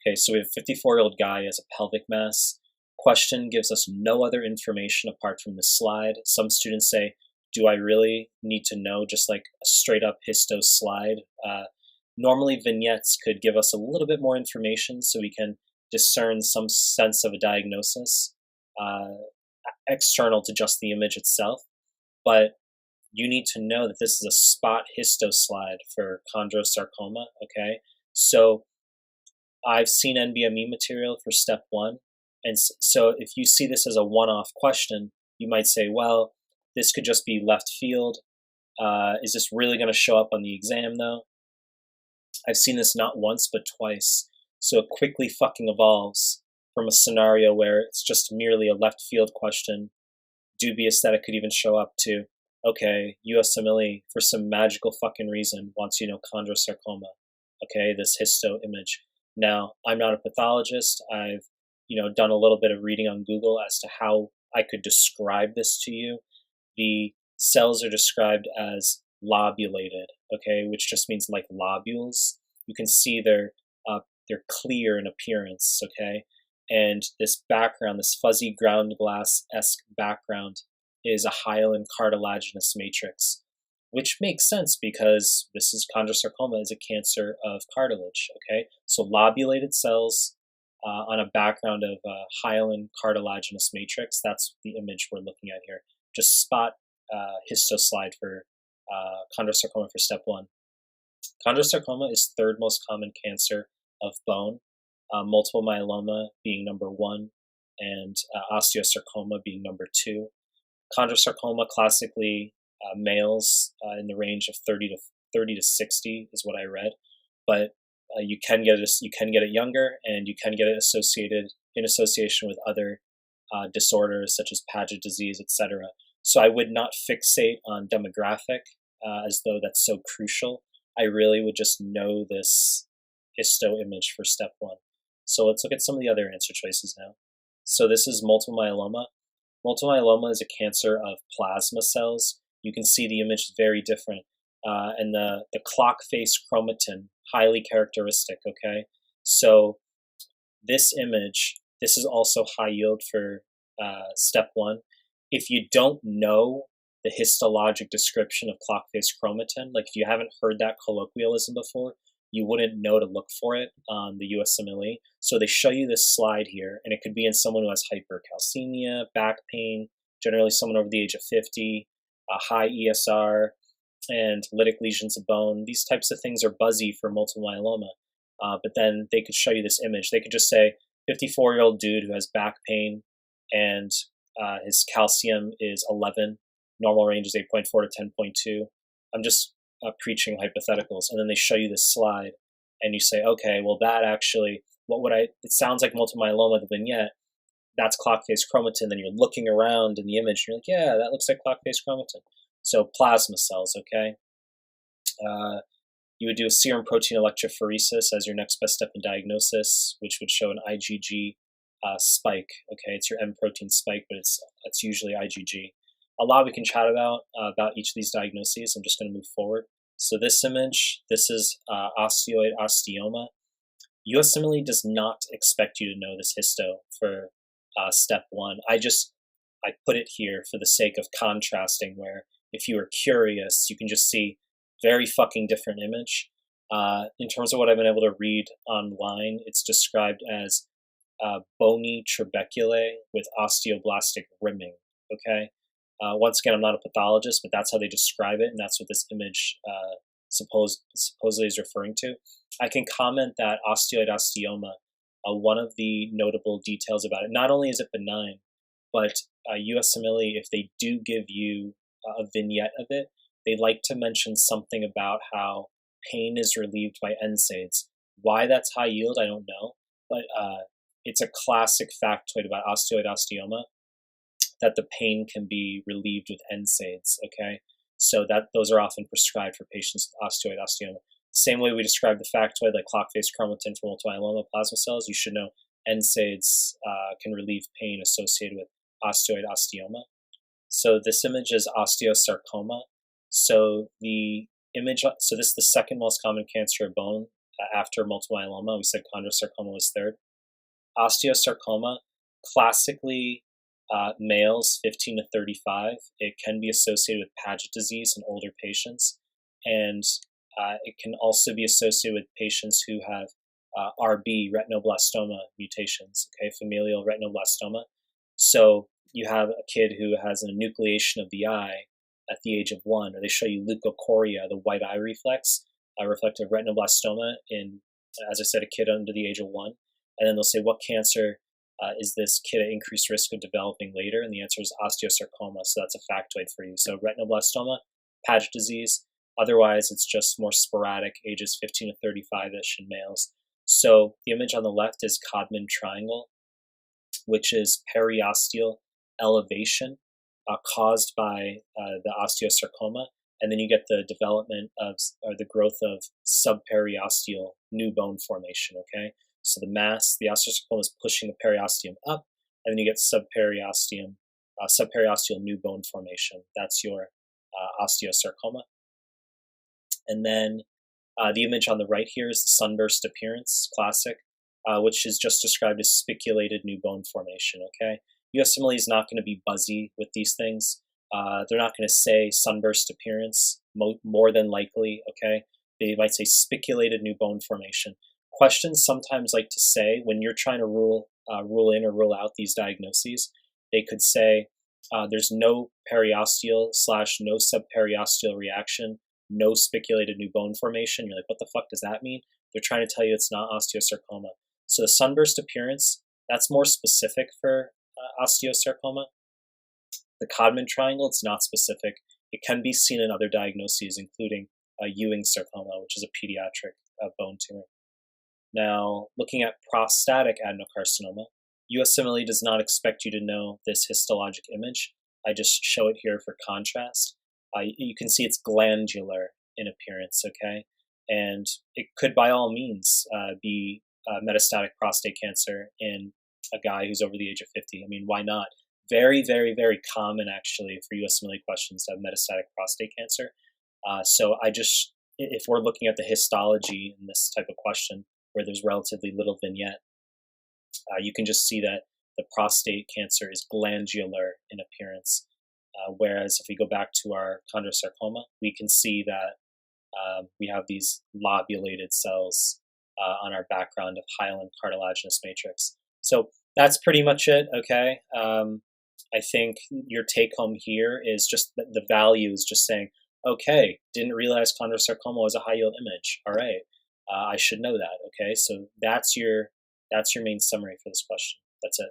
Okay, so we have a 54-year-old guy as a pelvic mass. Question gives us no other information apart from the slide. Some students say, do I really need to know just like a straight up histo slide? Normally vignettes could give us a little bit more information so we can discern some sense of a diagnosis external to just the image itself. But you need to know that this is a spot histo slide for chondrosarcoma, okay? So I've seen NBME material for step 1, and so if you see this as a one-off question, you might say, well, this could just be left field. Is this really going to show up on the exam, though? I've seen this not once, but twice. So it quickly fucking evolves from a scenario where it's just merely a left field question, dubious that it could even show up, to, okay, USMLE, for some magical fucking reason, wants you to know chondrosarcoma. Okay, this histo image. Now, I'm not a pathologist. I've, done a little bit of reading on Google as to how I could describe this to you. The cells are described as lobulated, okay, which just means like lobules. You can see they're clear in appearance, okay, and this background, this fuzzy ground glass-esque background, is a hyaline cartilaginous matrix, which makes sense because this is chondrosarcoma is a cancer of cartilage, okay? So lobulated cells on a background of hyaline cartilaginous matrix, that's the image we're looking at here. Just spot histo slide for chondrosarcoma for step 1. Chondrosarcoma is third most common cancer of bone, multiple myeloma being number 1, and osteosarcoma being number 2. Chondrosarcoma classically males in the range of 30 to 60 is what I read, but you can get it younger, and you can get it in association with other disorders such as Paget disease, etc. So I would not fixate on demographic as though that's so crucial. I really would just know this histo image for step 1. So let's look at some of the other answer choices now. So this is multiple myeloma. Multiple myeloma is a cancer of plasma cells. You can see the image is very different. And the clock face chromatin, highly characteristic, okay? So this image, this is also high yield for step 1. If you don't know the histologic description of clock face chromatin, like if you haven't heard that colloquialism before, you wouldn't know to look for it on the USMLE. So they show you this slide here, and it could be in someone who has hypercalcemia, back pain, generally someone over the age of 50, a high ESR, and lytic lesions of bone. These types of things are buzzy for multiple myeloma. But then they could show you this image. They could just say, 54-year-old dude who has back pain, and his calcium is 11. Normal range is 8.4 to 10.2. I'm just preaching hypotheticals, and then they show you this slide, and you say, okay, well that actually, it sounds like multiple myeloma, the vignette, that's clock face chromatin. Then you're looking around in the image, and you're like, yeah, that looks like clock face chromatin. So plasma cells, okay? You would do a serum protein electrophoresis as your next best step in diagnosis, which would show an IgG spike, okay? It's your M protein spike, but it's usually IgG. A lot we can chat about each of these diagnoses. I'm just going to move forward. So this image, this is osteoid osteoma. USMLE does not expect you to know this histo for step 1. I put it here for the sake of contrasting, where if you are curious, you can just see very fucking different image. In terms of what I've been able to read online, it's described as bony trabeculae with osteoblastic rimming, okay? Once again, I'm not a pathologist, but that's how they describe it, and that's what this image supposedly is referring to. I can comment that osteoid osteoma, one of the notable details about it, not only is it benign, but USMLE, if they do give you a vignette of it, they like to mention something about how pain is relieved by NSAIDs. Why that's high yield, I don't know, but it's a classic factoid about osteoid osteoma, that the pain can be relieved with NSAIDs, okay? So those are often prescribed for patients with osteoid osteoma. Same way we describe the factoid, like clock face chromatin for multiple myeloma plasma cells, you should know NSAIDs can relieve pain associated with osteoid osteoma. So this image is osteosarcoma. So this is the second most common cancer of bone after multiple myeloma. We said chondrosarcoma was third. Osteosarcoma, classically males 15 to 35. It can be associated with Paget disease in older patients, and it can also be associated with patients who have RB, retinoblastoma mutations, okay, familial retinoblastoma. So you have a kid who has an enucleation of the eye at the age of 1, or they show you leukocoria, the white eye reflex, reflective retinoblastoma in, as I said, a kid under the age of 1. And then they'll say, what cancer is this kid at increased risk of developing later? And the answer is osteosarcoma. So that's a factoid for you. So retinoblastoma, Paget disease. Otherwise, it's just more sporadic, ages 15 to 35-ish in males. So the image on the left is Codman triangle, which is periosteal elevation caused by the osteosarcoma. And then you get the development of, or the growth of subperiosteal new bone formation, okay? So the mass, the osteosarcoma is pushing the periosteum up, and then you get subperiosteal new bone formation. That's your osteosarcoma. And then the image on the right here is the sunburst appearance, classic, which is just described as spiculated new bone formation, okay? USMLE is not going to be buzzy with these things. They're not going to say sunburst appearance, more than likely, okay? They might say spiculated new bone formation. Questions sometimes like to say, when you're trying to rule in or rule out these diagnoses, they could say there's no periosteal / no subperiosteal reaction, no spiculated new bone formation. You're like, what the fuck does that mean? They're trying to tell you it's not osteosarcoma. So the sunburst appearance, that's more specific for osteosarcoma. The Codman triangle, it's not specific. It can be seen in other diagnoses, including Ewing sarcoma, which is a pediatric bone tumor. Now, looking at prostatic adenocarcinoma, USMLE does not expect you to know this histologic image. I just show it here for contrast. You can see it's glandular in appearance, okay? And it could, by all means, be metastatic prostate cancer in a guy who's over the age of 50. I mean, why not? Very, very, very common, actually, for USMLE questions to have metastatic prostate cancer. So if we're looking at the histology in this type of question, where there's relatively little vignette, you can just see that the prostate cancer is glandular in appearance. Whereas if we go back to our chondrosarcoma, we can see that we have these lobulated cells on our background of hyaline cartilaginous matrix. So that's pretty much it, okay? I think your take home here is just the value is just saying, okay, didn't realize chondrosarcoma was a high yield image. All right, I should know that, okay? So that's your main summary for this question. That's it.